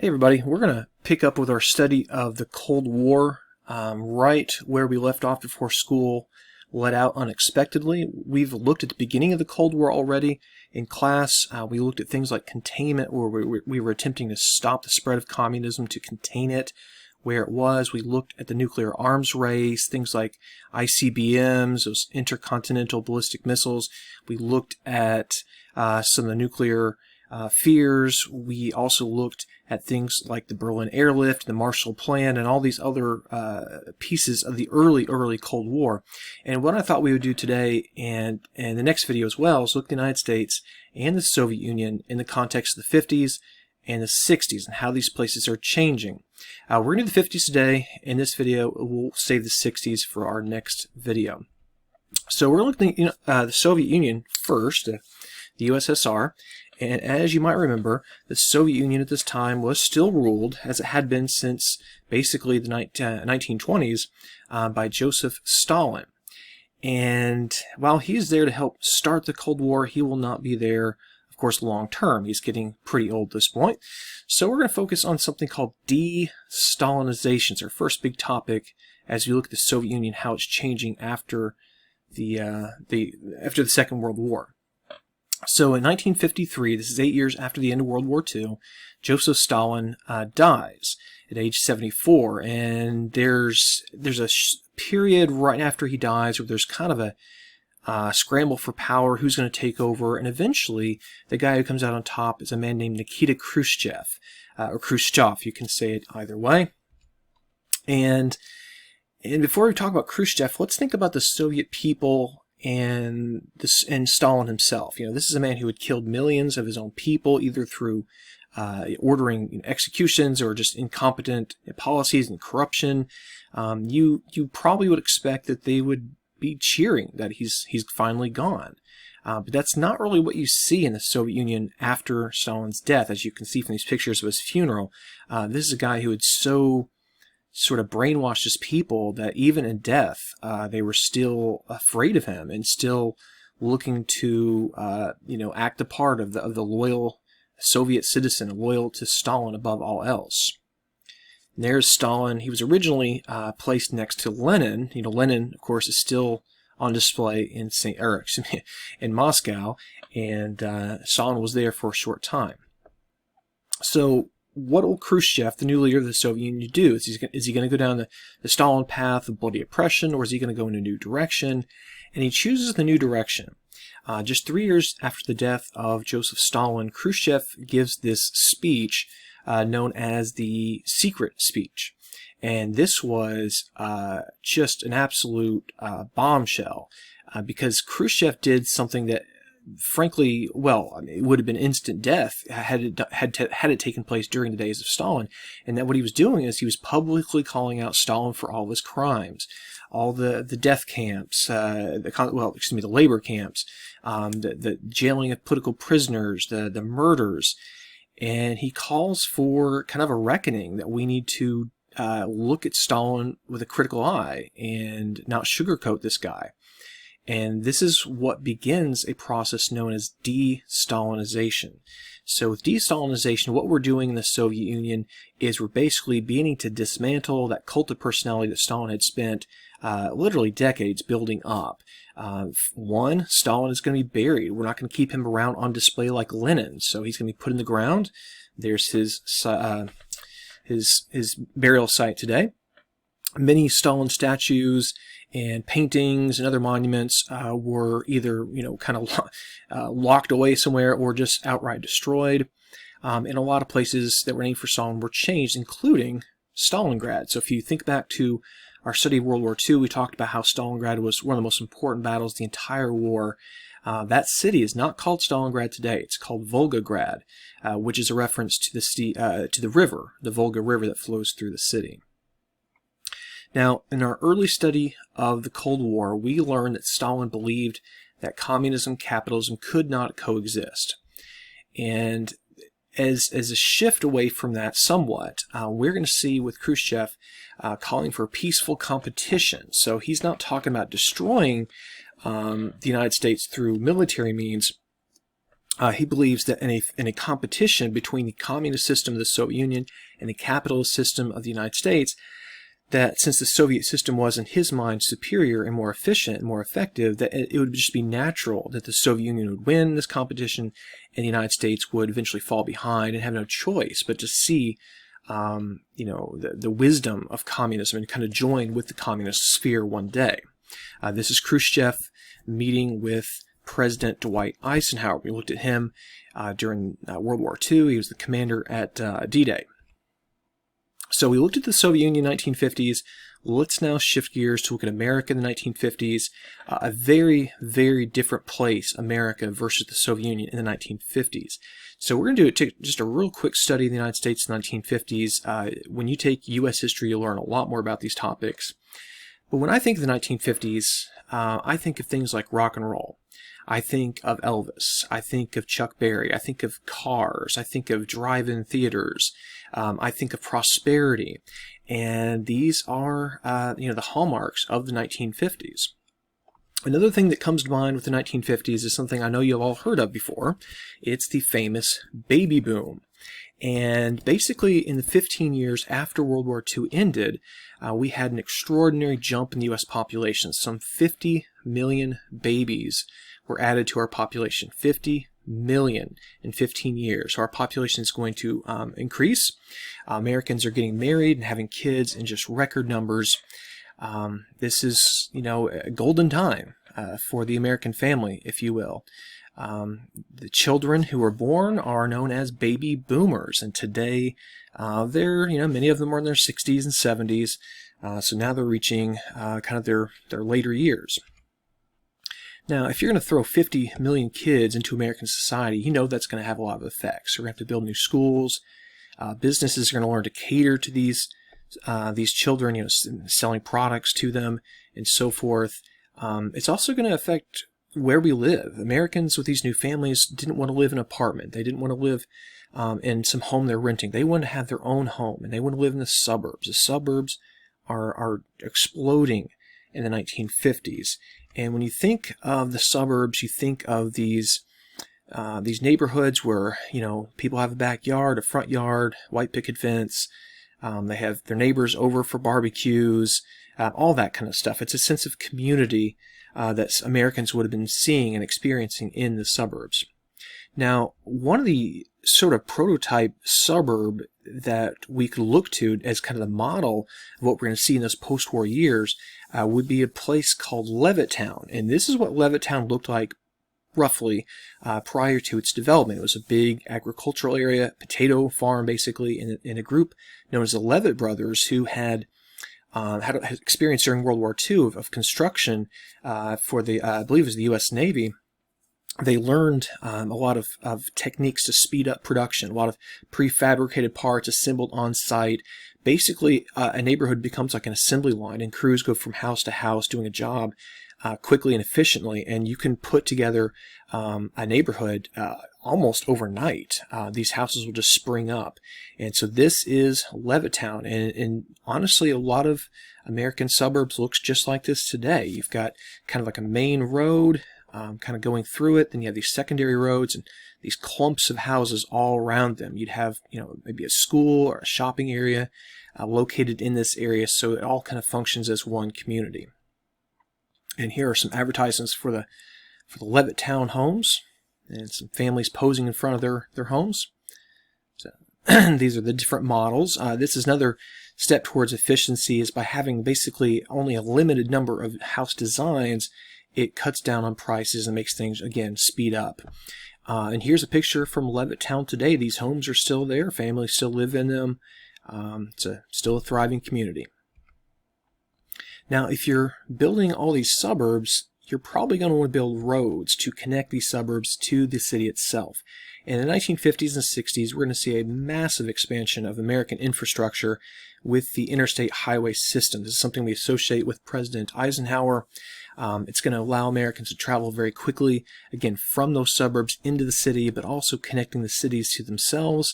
Hey everybody, we're going to pick up with our study of the Cold War right where we left off before school let out unexpectedly. We've looked at the beginning of the Cold War already in class. We looked at things like containment, where we were attempting to stop the spread of communism, to contain it where it was. We looked at the nuclear arms race, things like ICBMs, those intercontinental ballistic missiles. We looked at some of the nuclear fears. We also looked at things like the Berlin airlift, the Marshall Plan, and all these other pieces of the early Cold War. And what I thought we would do today and the next video as well is look at the United States and the Soviet Union in the context of the 50s and the 60s and how these places are changing. We're going to do the 50s today. In this video, we'll save the 60s for our next video. So we're looking at the Soviet Union first, the USSR. And as you might remember, the Soviet Union at this time was still ruled, as it had been since basically the 1920s, by Joseph Stalin. And while he's there to help start the Cold War, he will not be there, of course, long term. He's getting pretty old at this point. So we're going to focus on something called de-Stalinization. It's our first big topic as we look at the Soviet Union, how it's changing after the Second World War. So in 1953, this is 8 years after the end of World War II, Joseph Stalin dies at age 74, and there's a period right after he dies where there's kind of a scramble for power, who's going to take over, and eventually the guy who comes out on top is a man named Nikita Khrushchev, or Khrushchev, you can say it either way. And before we talk about Khrushchev, let's think about the Soviet people and Stalin himself. This is a man who had killed millions of his own people, either through ordering executions or just incompetent policies and corruption. You probably would expect that they would be cheering that he's finally gone. But that's not really what you see in the Soviet Union after Stalin's death, as you can see from these pictures of his funeral. This is a guy who had so sort of brainwashed his people that even in death, they were still afraid of him and still looking to, act the part of the loyal Soviet citizen, loyal to Stalin above all else. And there's Stalin. He was originally placed next to Lenin. Lenin, of course, is still on display in in Moscow, and Stalin was there for a short time. So what will Khrushchev, the new leader of the Soviet Union, do? Is he going to go down the Stalin path of bloody oppression, or is he going to go in a new direction? And he chooses the new direction. Just 3 years after the death of Joseph Stalin, Khrushchev gives this speech known as the secret speech. And this was just an absolute bombshell because Khrushchev did something that, frankly, it would have been instant death had it taken place during the days of Stalin. And that what he was doing is he was publicly calling out Stalin for all of his crimes, all the death camps, the labor camps, the jailing of political prisoners, the murders. And he calls for kind of a reckoning that we need to look at Stalin with a critical eye and not sugarcoat this guy. And this is what begins a process known as de-Stalinization. So with de-Stalinization, what we're doing in the Soviet Union is we're basically beginning to dismantle that cult of personality that Stalin had spent literally decades building up. One, Stalin is going to be buried. We're not going to keep him around on display like Lenin. So he's going to be put in the ground. There's his burial site today. Many Stalin statues and paintings and other monuments were either, kind of locked away somewhere or just outright destroyed. And a lot of places that were named for Stalin were changed, including Stalingrad. So if you think back to our study of World War II, we talked about how Stalingrad was one of the most important battles of the entire war. That city is not called Stalingrad today. It's called Volgograd, which is a reference to the river, the Volga River that flows through the city. Now, in our early study of the Cold War, we learned that Stalin believed that communism and capitalism could not coexist. And as a shift away from that somewhat, we're going to see with Khrushchev calling for peaceful competition. So he's not talking about destroying the United States through military means, He believes that in a competition between the communist system of the Soviet Union and the capitalist system of the United States, that since the Soviet system was, in his mind, superior and more efficient and more effective, that it would just be natural that the Soviet Union would win this competition and the United States would eventually fall behind and have no choice but to see the wisdom of communism and kind of join with the communist sphere one day. This is Khrushchev meeting with President Dwight Eisenhower. We looked at him during World War II. He was the commander at D-Day. So we looked at the Soviet Union in the 1950s. Let's now shift gears to look at America in the 1950s. A very, very different place, America versus the Soviet Union in the 1950s. So we're going to take just a real quick study of the United States in the 1950s. When you take U.S. history, you'll learn a lot more about these topics. But when I think of the 1950s, I think of things like rock and roll. I think of Elvis. I think of Chuck Berry. I think of cars. I think of drive-in theaters. I think of prosperity. And these are, the hallmarks of the 1950s. Another thing that comes to mind with the 1950s is something I know you've all heard of before. It's the famous baby boom. And basically, in the 15 years after World War II ended, we had an extraordinary jump in the U.S. population. Some 50 million babies were added to our population. 50 million in 15 years. So our population is going to increase. Americans are getting married and having kids in just record numbers. This is, a golden time for the American family, if you will. The children who were born are known as baby boomers, and today many of them are in their 60s and 70s, so now they're reaching kind of their later years. Now, if you're going to throw 50 million kids into American society, that's going to have a lot of effects. We're going to have to build new schools. Businesses are going to learn to cater to these children, selling products to them and so forth. It's also going to affect where we live. Americans with these new families didn't want to live in an apartment. They didn't want to live in some home they're renting. They wanted to have their own home, and they want to live in the suburbs. The suburbs are exploding in the 1950s. And when you think of the suburbs, you think of these neighborhoods where, people have a backyard, a front yard, white picket fence. They have their neighbors over for barbecues, all that kind of stuff. It's a sense of community that Americans would have been seeing and experiencing in the suburbs. Now, one of the sort of prototype suburb that we could look to as kind of the model of what we're going to see in those post-war years would be a place called Levittown. And this is what Levittown looked like roughly prior to its development. It was a big agricultural area, potato farm basically, in a group known as the Levitt brothers who had experience during World War II of construction for the, I believe it was the U.S. Navy. They learned a lot of techniques to speed up production, a lot of prefabricated parts assembled on site. Basically, a neighborhood becomes like an assembly line, and crews go from house to house doing a job quickly and efficiently, and you can put together a neighborhood almost overnight. These houses will just spring up. And so this is Levittown, and honestly, a lot of American suburbs looks just like this today. You've got kind of like a main road kind of going through it, then you have these secondary roads and these clumps of houses all around them. You'd have, maybe a school or a shopping area located in this area, so it all kind of functions as one community. And here are some advertisements for the Levittown homes, and some families posing in front of their homes. So these are the different models. This is another step towards efficiency, is by having basically only a limited number of house designs, it cuts down on prices and makes things, again, speed up. And here's a picture from Levittown today. These homes are still there. Families still live in them. It's still a thriving community. Now, if you're building all these suburbs, you're probably going to want to build roads to connect these suburbs to the city itself. In the 1950s and 60s, we're going to see a massive expansion of American infrastructure with the interstate highway system. This is something we associate with President Eisenhower. It's going to allow Americans to travel very quickly, again, from those suburbs into the city, but also connecting the cities to themselves.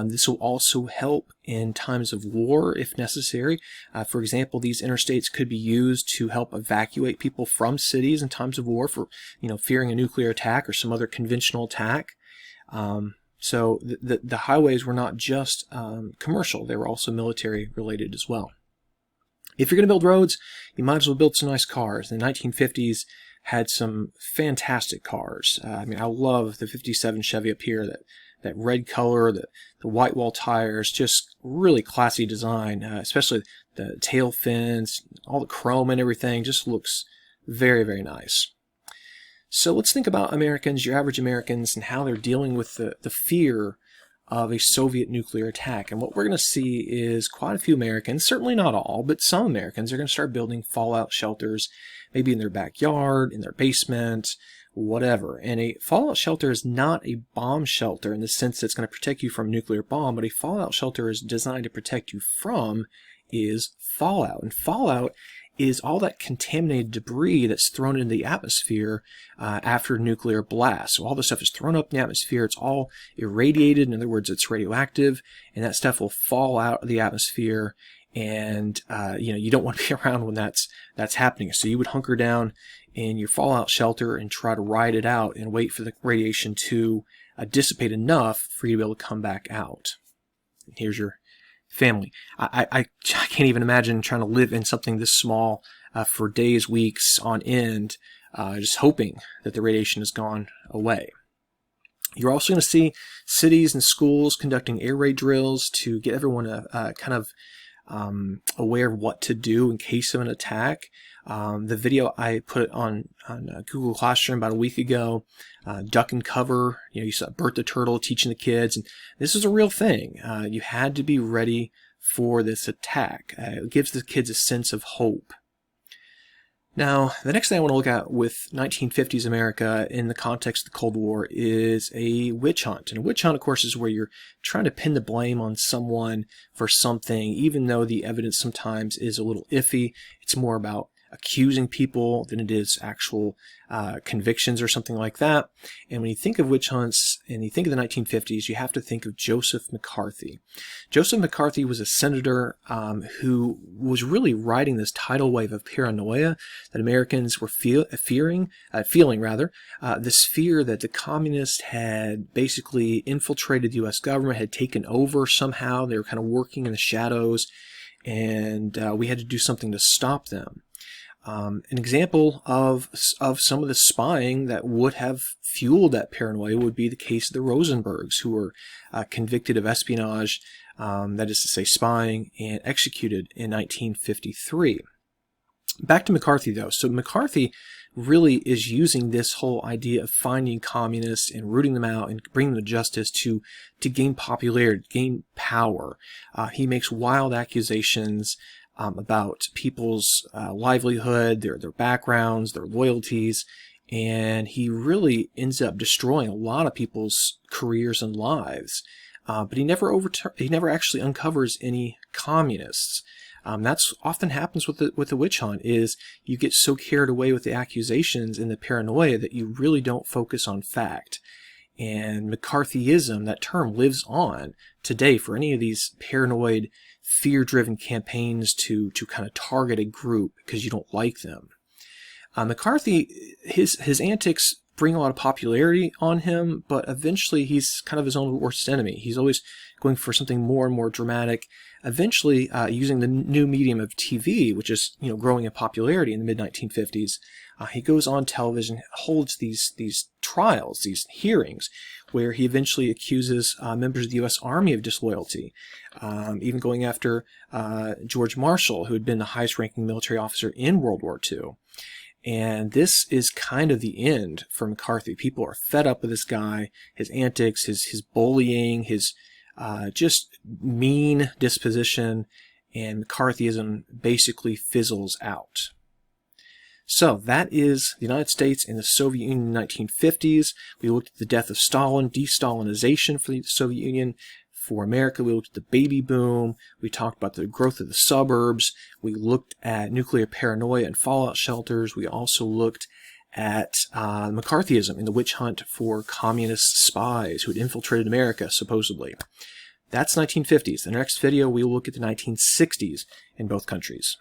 This will also help in times of war if necessary. For example, these interstates could be used to help evacuate people from cities in times of war for, fearing a nuclear attack or some other conventional attack. So the highways were not just commercial, they were also military related as well. If you're going to build roads, you might as well build some nice cars. The 1950s had some fantastic cars. I love the 57 Chevy up here, that red color, the white wall tires, just really classy design, especially the tail fins, all the chrome and everything, just looks very, very nice. So let's think about Americans, your average Americans, and how they're dealing with the fear of a Soviet nuclear attack. And what we're going to see is quite a few Americans, certainly not all, but some Americans are going to start building fallout shelters, maybe in their backyard, in their basement, whatever. And a fallout shelter is not a bomb shelter in the sense that it's going to protect you from a nuclear bomb, but a fallout shelter is designed to protect you from is fallout. And fallout is all that contaminated debris that's thrown into the atmosphere after a nuclear blast. So all the stuff is thrown up in the atmosphere. It's all irradiated. In other words, it's radioactive, and that stuff will fall out of the atmosphere. And you don't want to be around when that's happening. So you would hunker down in your fallout shelter and try to ride it out and wait for the radiation to dissipate enough for you to be able to come back out. And here's your family. I can't even imagine trying to live in something this small for days, weeks on end, just hoping that the radiation has gone away. You're also going to see cities and schools conducting air raid drills to get everyone kind of aware of what to do in case of an attack. The video I put on Google Classroom about a week ago, duck and cover, you saw Bert the Turtle teaching the kids, and this is a real thing. You had to be ready for this attack. It gives the kids a sense of hope. Now, the next thing I want to look at with 1950s America in the context of the Cold War is a witch hunt. And a witch hunt, of course, is where you're trying to pin the blame on someone for something, even though the evidence sometimes is a little iffy. It's more about accusing people than it is actual convictions or something like that. And when you think of witch hunts and you think of the 1950s, you have to think of Joseph McCarthy. Joseph McCarthy was a senator who was really riding this tidal wave of paranoia that Americans were feeling, this fear that the communists had basically infiltrated the U.S. government, had taken over somehow. They were kind of working in the shadows, and we had to do something to stop them. An example of some of the spying that would have fueled that paranoia would be the case of the Rosenbergs, who were convicted of espionage, that is to say spying, and executed in 1953. Back to McCarthy, though. So McCarthy really is using this whole idea of finding communists and rooting them out and bringing them to justice to gain popularity, gain power. He makes wild accusations about people's livelihood, their backgrounds, their loyalties, and he really ends up destroying a lot of people's careers and lives. But he never actually uncovers any communists. That's often happens with the witch hunt, is you get so carried away with the accusations and the paranoia that you really don't focus on fact. And McCarthyism, that term, lives on today for any of these paranoid, fear-driven campaigns to kind of target a group because you don't like them. McCarthy, his antics bring a lot of popularity on him, but eventually he's kind of his own worst enemy. He's always going for something more and more dramatic. Eventually, using the new medium of TV, which is growing in popularity in the mid-1950s, he goes on television, holds these trials, these hearings, where he eventually accuses members of the U.S. Army of disloyalty, even going after George Marshall, who had been the highest-ranking military officer in World War II. And this is kind of the end for McCarthy. People are fed up with this guy, his antics, his bullying, his just mean disposition, and McCarthyism basically fizzles out. So that is the United States and the Soviet Union in the 1950s. We looked at the death of Stalin, de-Stalinization for the Soviet Union. For America, we looked at the baby boom. We talked about the growth of the suburbs. We looked at nuclear paranoia and fallout shelters. We also looked at McCarthyism in the witch hunt for communist spies who had infiltrated America, supposedly. That's 1950s. In the next video, we will look at the 1960s in both countries.